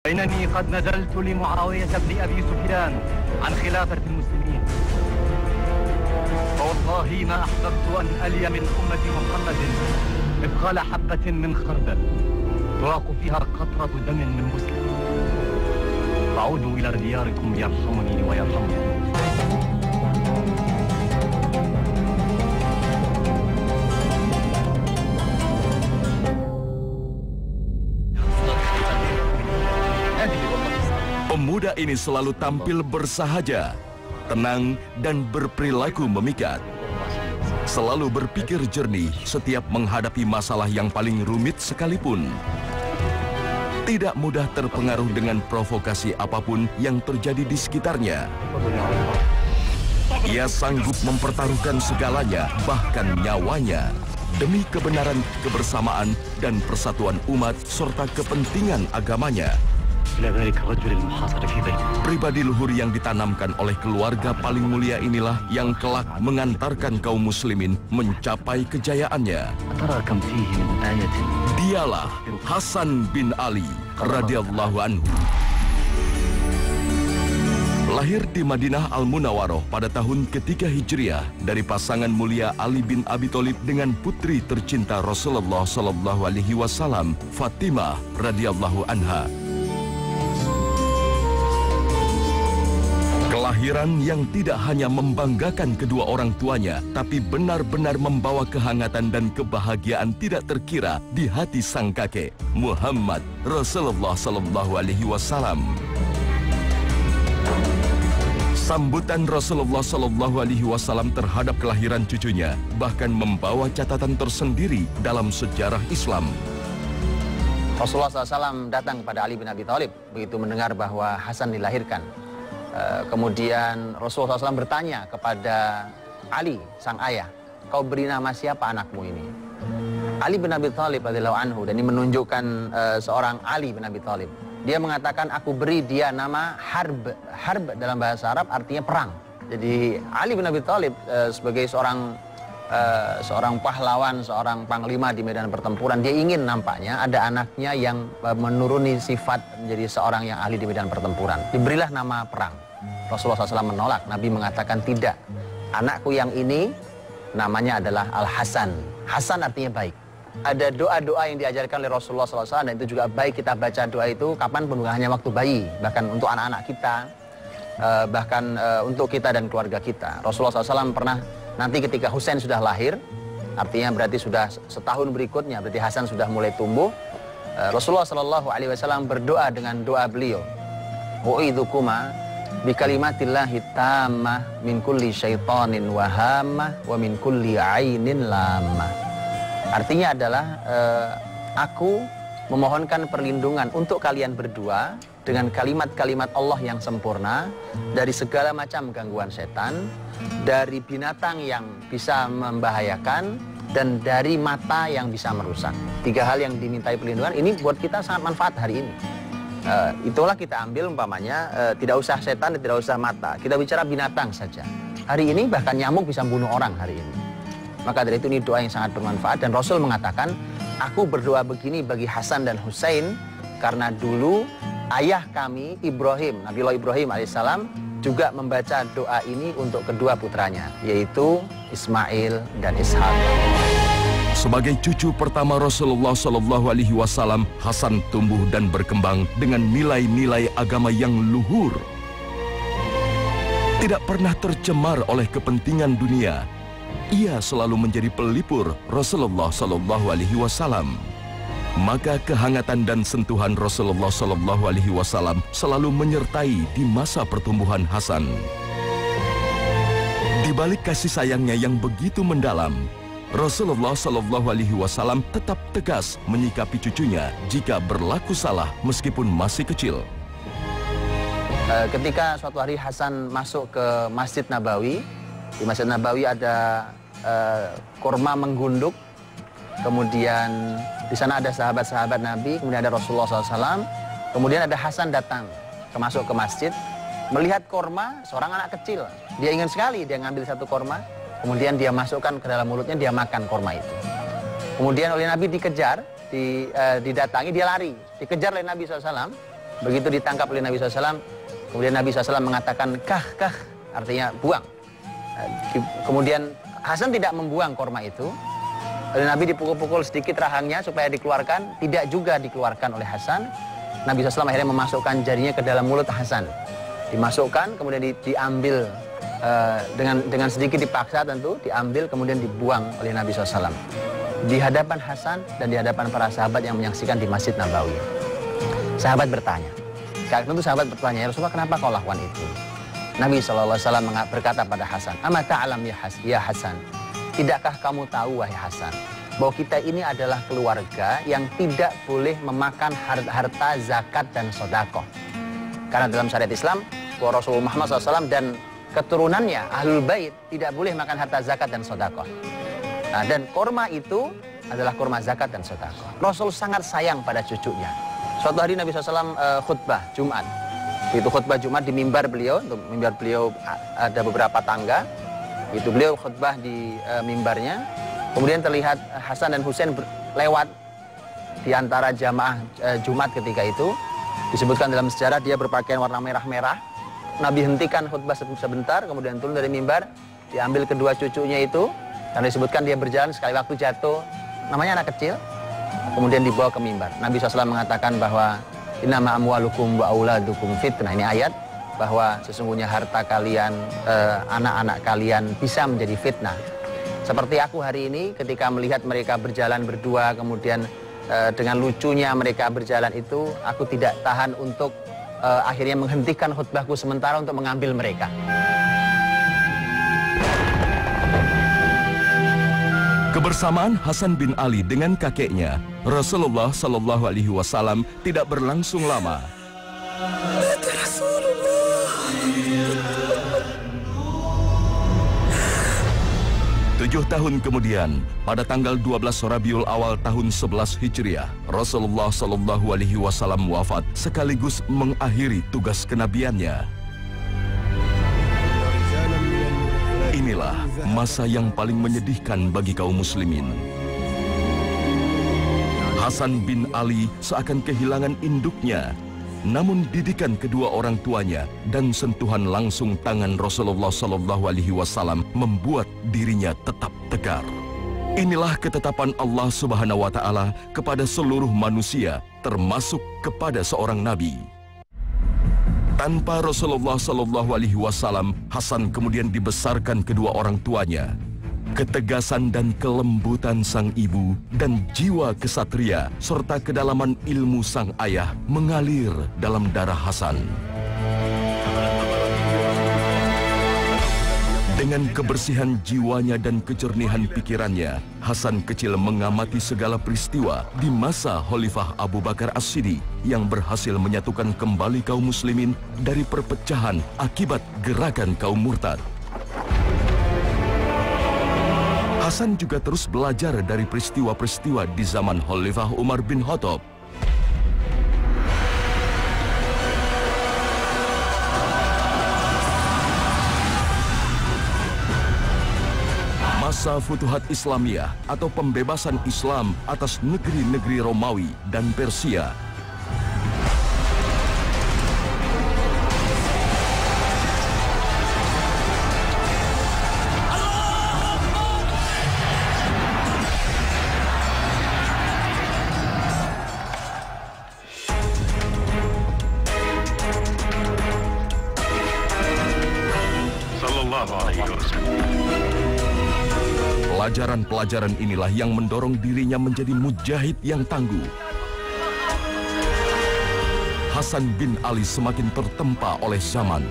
إنني قد نزلت لمعاوية بن أبي سفيان عن خلافة المسلمين، فوالله ما أحببت أن ألي من أمة محمد مثقال حبة من خردل تراق فيها قطرة دم من مسلم. فعودوا إلى دياركم يرحمني ويرحمكم. Pemuda ini selalu tampil bersahaja, tenang, dan berperilaku memikat. Selalu berpikir jernih setiap menghadapi masalah yang paling rumit sekalipun. Tidak mudah terpengaruh dengan provokasi apapun yang terjadi di sekitarnya. Ia sanggup mempertaruhkan segalanya, bahkan nyawanya, demi kebenaran, kebersamaan, dan persatuan umat serta kepentingan agamanya. Pribadi luhur yang ditanamkan oleh keluarga paling mulia inilah yang kelak mengantarkan kaum muslimin mencapai kejayaannya. Dialah Hasan bin Ali radhiyallahu anhu. Lahir di Madinah Al-Munawwaroh pada tahun ketiga Hijriah dari pasangan mulia Ali bin Abi Thalib dengan putri tercinta Rasulullah sallallahu alaihi wasallam, Fatimah radhiyallahu anha. Kelahiran yang tidak hanya membanggakan kedua orang tuanya, tapi benar-benar membawa kehangatan dan kebahagiaan tidak terkira di hati sang kakek, Muhammad Rasulullah sallallahu alaihi wasallam. Sambutan Rasulullah sallallahu alaihi wasallam terhadap kelahiran cucunya bahkan membawa catatan tersendiri dalam sejarah Islam. Rasulullah SAW datang kepada Ali bin Abi Thalib begitu mendengar bahwa Hasan dilahirkan. Kemudian Rasulullah SAW bertanya kepada Ali, sang ayah, kau beri nama siapa anakmu ini? Ali bin Abi Thalib radhiyallahu anhu, dan ini menunjukkan seorang Ali bin Abi Thalib. Dia mengatakan, aku beri dia nama Harb. Harb dalam bahasa Arab artinya perang. Jadi Ali bin Abi Thalib sebagai seorang pahlawan, seorang panglima di medan pertempuran, dia ingin nampaknya ada anaknya yang menuruni sifat menjadi seorang yang ahli di medan pertempuran. Diberilah nama perang. Rasulullah SAW menolak. Nabi mengatakan tidak. Anakku yang ini namanya adalah Al-Hasan. Hasan artinya baik. Ada doa-doa yang diajarkan oleh Rasulullah SAW, dan itu juga baik kita baca doa itu kapanpun, bukan hanya waktu bayi, bahkan untuk anak-anak kita, bahkan untuk kita dan keluarga kita. Rasulullah SAW pernah, nanti ketika Husain sudah lahir, artinya berarti sudah setahun berikutnya, berarti Hasan sudah mulai tumbuh. Rasulullah SAW berdoa dengan doa beliau, u'idzukuma bikalimatillahi tammah min kulli syaitanin wahamah wa min kulli ainin lamah. Artinya adalah aku memohonkan perlindungan untuk kalian berdua dengan kalimat-kalimat Allah yang sempurna dari segala macam gangguan setan, dari binatang yang bisa membahayakan, dan dari mata yang bisa merusak. Tiga hal yang dimintai perlindungan ini buat kita sangat manfaat hari ini. Itulah kita ambil umpamanya, tidak usah setan, tidak usah mata, kita bicara binatang saja. Hari ini bahkan nyamuk bisa membunuh orang hari ini. Maka dari itu ini doa yang sangat bermanfaat, dan Rasul mengatakan, aku berdoa begini bagi Hasan dan Husain karena dulu ayah kami Ibrahim, Nabiullah Ibrahim alaihissalam juga membaca doa ini untuk kedua putranya, yaitu Ismail dan Ishak. Sebagai cucu pertama Rasulullah sallallahu alaihi wasallam, Hasan tumbuh dan berkembang dengan nilai-nilai agama yang luhur. Tidak pernah tercemar oleh kepentingan dunia. Ia selalu menjadi pelipur Rasulullah sallallahu alaihi wasallam. Maka kehangatan dan sentuhan Rasulullah sallallahu alaihi wasallam selalu menyertai di masa pertumbuhan Hasan. Di balik kasih sayangnya yang begitu mendalam, Rasulullah sallallahu alaihi wasallam tetap tegas menyikapi cucunya jika berlaku salah meskipun masih kecil. Ketika suatu hari Hasan masuk ke Masjid Nabawi, di Masjid Nabawi ada kurma menggunduk, kemudian di sana ada sahabat-sahabat Nabi, kemudian ada Rasulullah SAW, kemudian ada Hasan datang, masuk ke masjid, melihat kurma seorang anak kecil. Dia ingin sekali, dia ngambil satu kurma, kemudian dia masukkan ke dalam mulutnya, dia makan kurma itu. Kemudian oleh Nabi dikejar, didatangi, dia lari, dikejar oleh Nabi SAW, Begitu ditangkap oleh Nabi SAW, kemudian Nabi SAW mengatakan kah, artinya buang. Kemudian Hasan tidak membuang korma itu. Oleh Nabi dipukul-pukul sedikit rahangnya supaya dikeluarkan, tidak juga dikeluarkan oleh Hasan. Nabi SAW akhirnya memasukkan jarinya ke dalam mulut Hasan. Dimasukkan, kemudian diambil dengan sedikit dipaksa tentu, diambil kemudian dibuang oleh Nabi SAW. Di hadapan Hasan dan di hadapan para sahabat yang menyaksikan di Masjid Nabawi. Sahabat bertanya, tentu sahabat bertanya, ya Rasulullah, kenapa kau lakukan itu? Nabi SAW berkata pada Hasan, "Ama ta'alam ya Hasan, tidakkah kamu tahu wahai Hasan, bahwa kita ini adalah keluarga yang tidak boleh memakan harta zakat dan sedekah." Karena dalam syariat Islam, bahwa Rasulullah Muhammad SAW dan keturunannya Ahlul Bait tidak boleh makan harta zakat dan sedekah. Nah, dan korma itu adalah korma zakat dan sedekah. Rasul sangat sayang pada cucunya. Suatu hari Nabi SAW khutbah Jumat. Itu khutbah Jumat di mimbar beliau. Untuk mimbar beliau ada beberapa tangga. Itu beliau khutbah di mimbarnya. Kemudian terlihat Hasan dan Husain lewat di antara jamaah Jumat ketika itu. Disebutkan dalam sejarah dia berpakaian warna merah-merah. Nabi hentikan khutbah sebentar, kemudian turun dari mimbar, diambil kedua cucunya itu, dan disebutkan dia berjalan sekali waktu jatuh, namanya anak kecil, kemudian dibawa ke mimbar. Nabi SAW mengatakan bahwa innama amwalukum wa auladukum fitnah. Ini ayat bahwa sesungguhnya harta kalian, anak-anak kalian bisa menjadi fitnah. Seperti aku hari ini ketika melihat mereka berjalan berdua, kemudian dengan lucunya mereka berjalan itu, aku tidak tahan untuk akhirnya menghentikan khutbahku sementara untuk mengambil mereka. Kebersamaan Hasan bin Ali dengan kakeknya, Rasulullah Shallallahu Alaihi Wasallam, tidak berlangsung lama. 7 tahun kemudian, pada tanggal 12 Rabiul Awal tahun 11 Hijriah, Rasulullah Shallallahu Alaihi Wasallam wafat sekaligus mengakhiri tugas kenabiannya. Inilah masa yang paling menyedihkan bagi kaum muslimin. Hasan bin Ali seakan kehilangan induknya. Namun didikan kedua orang tuanya dan sentuhan langsung tangan Rasulullah Shallallahu Alaihi Wasallam membuat dirinya tetap tegar. Inilah ketetapan Allah Subhanahu Wa Taala kepada seluruh manusia, termasuk kepada seorang nabi. Tanpa Rasulullah Shallallahu Alaihi Wasallam, Hasan kemudian dibesarkan kedua orang tuanya. Ketegasan dan kelembutan sang ibu dan jiwa kesatria serta kedalaman ilmu sang ayah mengalir dalam darah Hasan. Dengan kebersihan jiwanya dan kejernihan pikirannya, Hasan kecil mengamati segala peristiwa di masa Khalifah Abu Bakar As-Siddiq yang berhasil menyatukan kembali kaum muslimin dari perpecahan akibat gerakan kaum murtad. Hasan juga terus belajar dari peristiwa-peristiwa di zaman Khalifah Umar bin Khattab. Masa Futuhat Islamiyah atau pembebasan Islam atas negeri-negeri Romawi dan Persia. Pelajaran-pelajaran inilah yang mendorong dirinya menjadi mujahid yang tangguh. Hasan bin Ali semakin tertempa oleh zaman.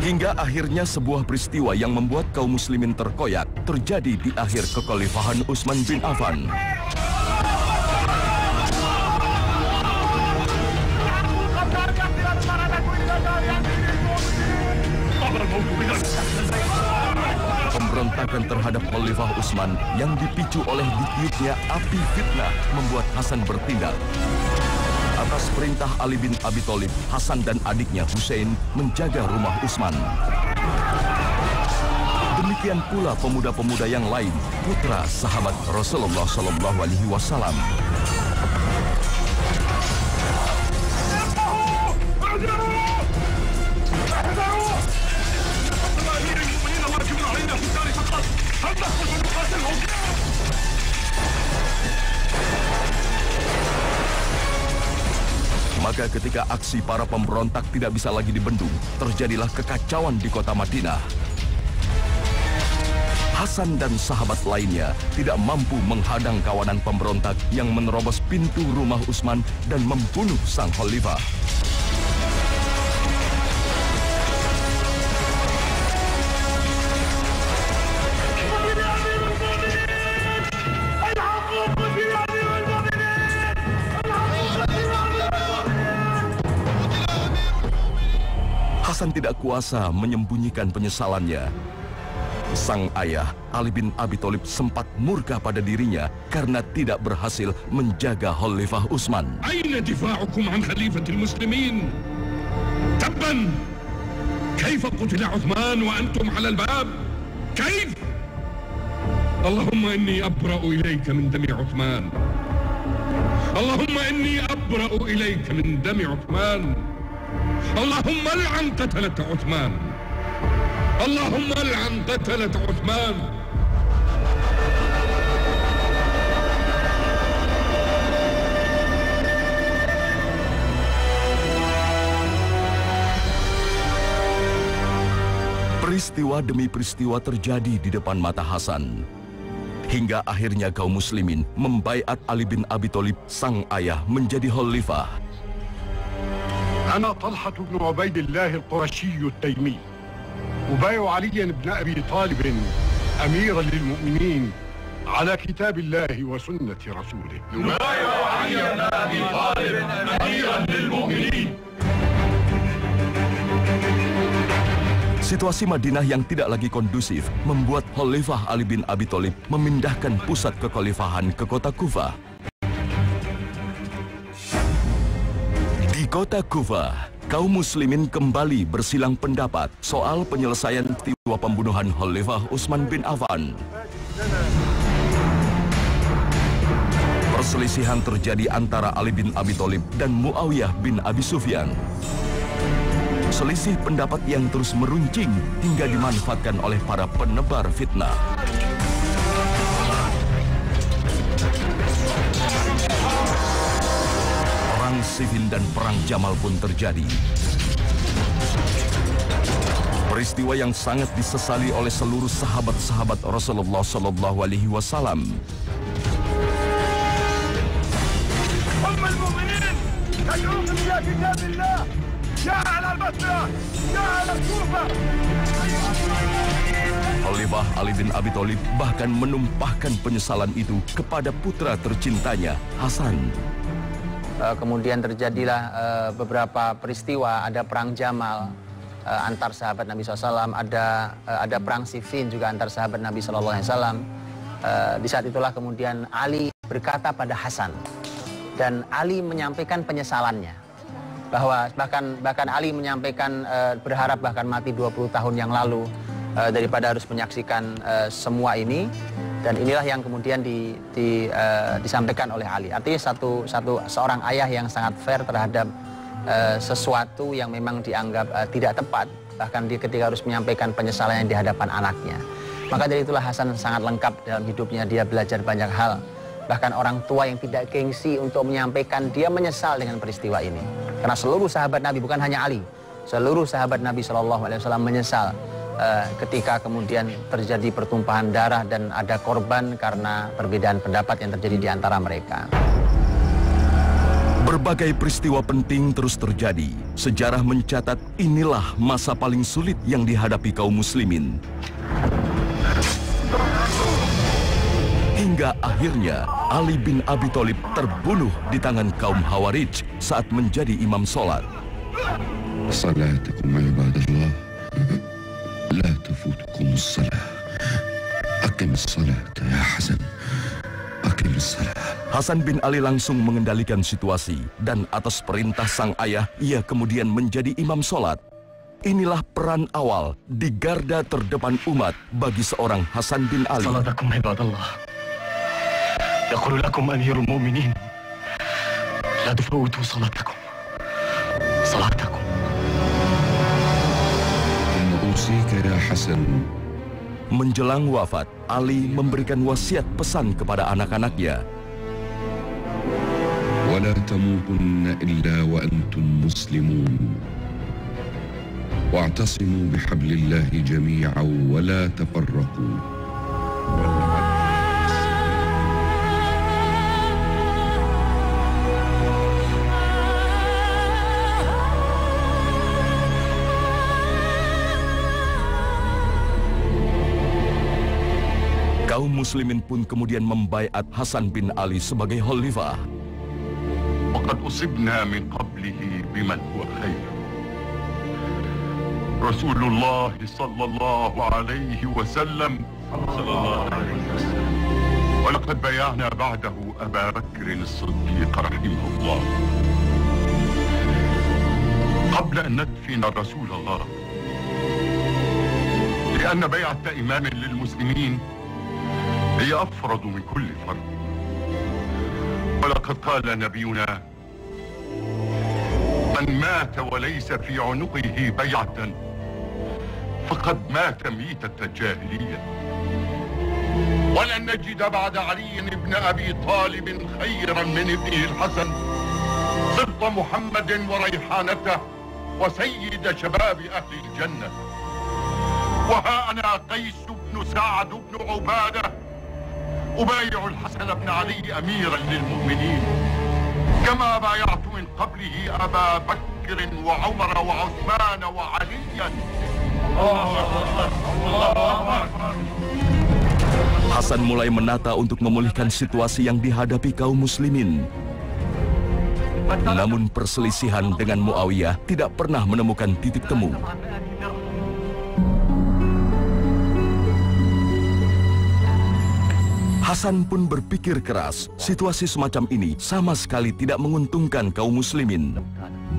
Hingga akhirnya sebuah peristiwa yang membuat kaum muslimin terkoyak terjadi di akhir kekhalifahan Utsman bin Affan. Pemberontakan terhadap Khalifah Utsman yang dipicu oleh ditiupnya api fitnah membuat Hasan bertindak. Atas perintah Ali bin Abi Thalib, Hasan dan adiknya Husain menjaga rumah Utsman. Demikian pula pemuda-pemuda yang lain, putra sahabat Rasulullah Shallallahu Alaihi Wasallam. Maka ketika aksi para pemberontak tidak bisa lagi dibendung, terjadilah kekacauan di kota Madinah. Hasan dan sahabat lainnya tidak mampu menghadang kawanan pemberontak yang menerobos pintu rumah Utsman dan membunuh sang khalifah. Hasan tidak kuasa menyembunyikan penyesalannya. Sang ayah, Ali bin Abi Thalib, sempat murka pada dirinya karena tidak berhasil menjaga Khalifah Utsman. Aina difa'ukum an khalifatil muslimin? Tabban! Kaifa qutila Uthman wa antum 'ala al-bab? Kaif? Allahumma inni abra'u ilayka min dami Uthman. Allahumma inni abra'u ilayka min dami Uthman. Allahumma al'an qatalat Uthman. Allahumma al'an qatalat Uthman. Peristiwa demi peristiwa terjadi di depan mata Hasan. Hingga akhirnya kaum muslimin membaiat Ali bin Abi Thalib, sang ayah, menjadi khalifah. أنا طلحة بن عبيد الله القرشي التيمي أبايع عليا بن أبي طالب أميرا للمؤمنين على كتاب الله وسنة رسوله. نبايع عليا بن أبي طالب أميرا للمؤمنين. Situasi Madinah yang tidak lagi kondusif membuat Khalifah Ali bin Abi Thalib memindahkan pusat kekhalifahan ke kota Kufah. Di kota Kufah, kaum muslimin kembali bersilang pendapat soal penyelesaian peristiwa pembunuhan Khalifah Utsman bin Affan. Perselisihan terjadi antara Ali bin Abi Thalib dan Muawiyah bin Abi Sufyan. Selisih pendapat yang terus meruncing hingga dimanfaatkan oleh para penebar fitnah. Perang Siffin dan Perang Jamal pun terjadi. Peristiwa yang sangat disesali oleh seluruh sahabat-sahabat Rasulullah Shallallahu Alaihi Wasallam. Ummul Mu'minin, tad'ukum ila kitabillah. Ya ahlal Basrah, ya ahlal Kufah. Khalifah Ali bin Abi Thalib bahkan menumpahkan penyesalan itu kepada putra tercintanya, Hasan. Kemudian terjadilah beberapa peristiwa, ada perang Jamal antar sahabat Nabi SAW, ada perang Siffin juga antar sahabat Nabi SAW. Di saat itulah kemudian Ali berkata pada Hasan, dan Ali menyampaikan penyesalannya, bahwa bahkan Ali menyampaikan berharap bahkan mati 20 tahun yang lalu daripada harus menyaksikan semua ini. Dan inilah yang kemudian disampaikan oleh Ali. Artinya seorang ayah yang sangat fair terhadap sesuatu yang memang dianggap tidak tepat, bahkan ketika harus menyampaikan penyesalannya di hadapan anaknya. Maka dari itulah Hasan sangat lengkap dalam hidupnya. Dia belajar banyak hal. Bahkan orang tua yang tidak gengsi untuk menyampaikan dia menyesal dengan peristiwa ini. Karena seluruh sahabat Nabi, bukan hanya Ali, seluruh sahabat Nabi SAW menyesal ketika kemudian terjadi pertumpahan darah dan ada korban karena perbedaan pendapat yang terjadi di antara mereka. Berbagai peristiwa penting terus terjadi. Sejarah mencatat inilah masa paling sulit yang dihadapi kaum muslimin. Hingga akhirnya Ali bin Abi Thalib terbunuh di tangan kaum Khawarij saat menjadi imam sholat. Salatukum ibadallah, la tafutukum as-salah. Aqimis salat ya Hasan. Aqimis salat. Hasan bin Ali langsung mengendalikan situasi dan atas perintah sang ayah ia kemudian menjadi imam sholat. Inilah peran awal di garda terdepan umat bagi seorang Hasan bin Ali. صلاتكم عباد الله. يقول لكم أمير المؤمنين لا تفوتوا صلاتكم. أوصيك يا حسن. Menjelang wafat, Ali memberikan wasiat pesan kepada anak-anaknya. ولا تموتن إلا وأنتم مسلمون واعتصموا بحبل الله جميعا ولا تفرقوا. Kaum muslimin pun kemudian membaiat Hasan bin Ali sebagai khalifah. وقد أصبنا من قبله بمن هو خير رسول الله صلى الله عليه وسلم ولقد بايعنا بعده أبا بكر الصديق رحمه الله قبل أن ندفن رسول الله لأن بيعة إمام للمسلمين هي أفرض من كل فرد ولقد قال نبينا من مات وليس في عنقه بيعة فقد مات ميتة الجاهلية ولن نجد بعد علي بن أبي طالب خيرا من ابنه الحسن سبط محمد وريحانته وسيد شباب أهل الجنة وها أنا قيس بن سعد بن عبادة أبايع الحسن بن علي أميرا للمؤمنين كما بايعت من قبله أبا بكر وعمر وعثمان وعليا. Hasan mulai menata untuk memulihkan situasi yang dihadapi kaum muslimin. Namun perselisihan dengan Muawiyah tidak pernah menemukan titik temu. Hasan pun berpikir keras, situasi semacam ini sama sekali tidak menguntungkan kaum muslimin.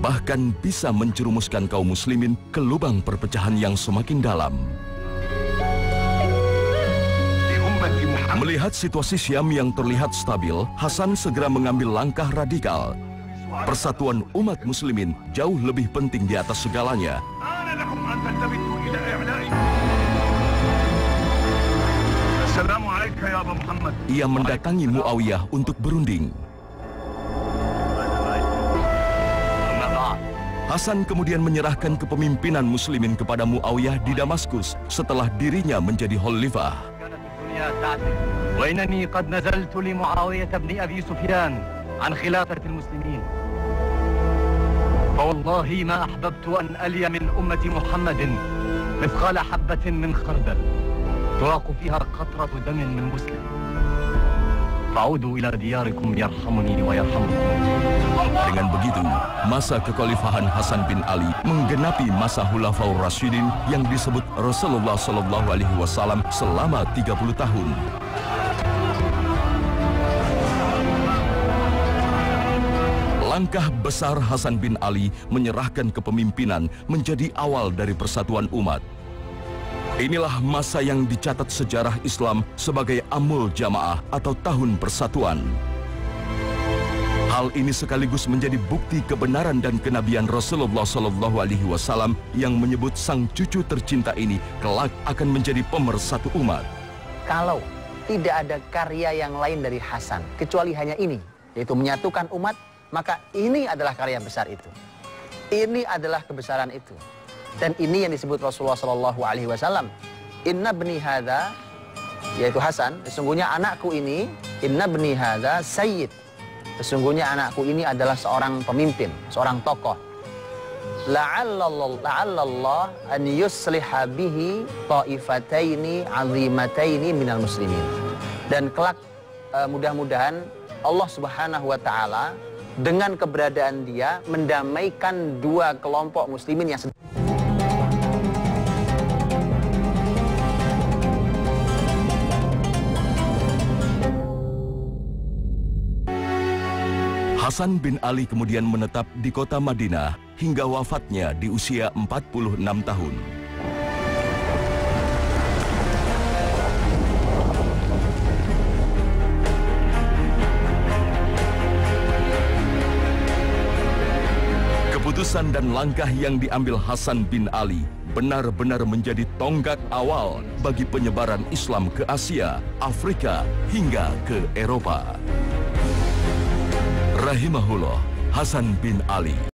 Bahkan bisa menjerumuskan kaum muslimin ke lubang perpecahan yang semakin dalam. Melihat situasi Syam yang terlihat stabil, Hasan segera mengambil langkah radikal. Persatuan umat muslimin jauh lebih penting di atas segalanya. Ia mendatangi Muawiyah untuk berunding. Hasan kemudian menyerahkan kepemimpinan muslimin kepada Muawiyah di Damaskus setelah dirinya menjadi khalifah. وإنني قد نزلت لمعاوية بن أبي سفيان عن خلافة المسلمين فوالله ما أحببت أن ألي من أمة محمد مثقال حبة من خردل تراق فيها قطرة دم من مسلم فعودوا إلى دياركم يرحمني ويرحمكم. Dengan begitu, masa kekhalifahan Hasan bin Ali menggenapi masa Khulafaur Rasyidin yang disebut Rasulullah SAW selama 30 tahun. Langkah besar Hasan bin Ali menyerahkan kepemimpinan menjadi awal dari persatuan umat. Inilah masa yang dicatat sejarah Islam sebagai Amul Jamaah atau Tahun Persatuan. Hal ini sekaligus menjadi bukti kebenaran dan kenabian Rasulullah SAW yang menyebut sang cucu tercinta ini kelak akan menjadi pemersatu umat. Kalau tidak ada karya yang lain dari Hasan kecuali hanya ini, yaitu menyatukan umat, maka ini adalah karya besar itu. Ini adalah kebesaran itu. Dan ini yang disebut Rasulullah SAW. Inna bni hadha, yaitu Hasan, sesungguhnya anakku ini, inna bni hadha sayyid. Sesungguhnya anakku ini adalah seorang pemimpin, seorang tokoh. La'allallah an yusliha bihi ta'ifataini azimataini minal muslimin. Dan kelak mudah-mudahan Allah Subhanahu wa taala dengan keberadaan dia mendamaikan dua kelompok muslimin yang sedang. Hasan bin Ali kemudian menetap di kota Madinah hingga wafatnya di usia 46 tahun. Keputusan dan langkah yang diambil Hasan bin Ali benar-benar menjadi tonggak awal bagi penyebaran Islam ke Asia, Afrika, hingga ke Eropa. Rahimahullah Hasan bin Ali.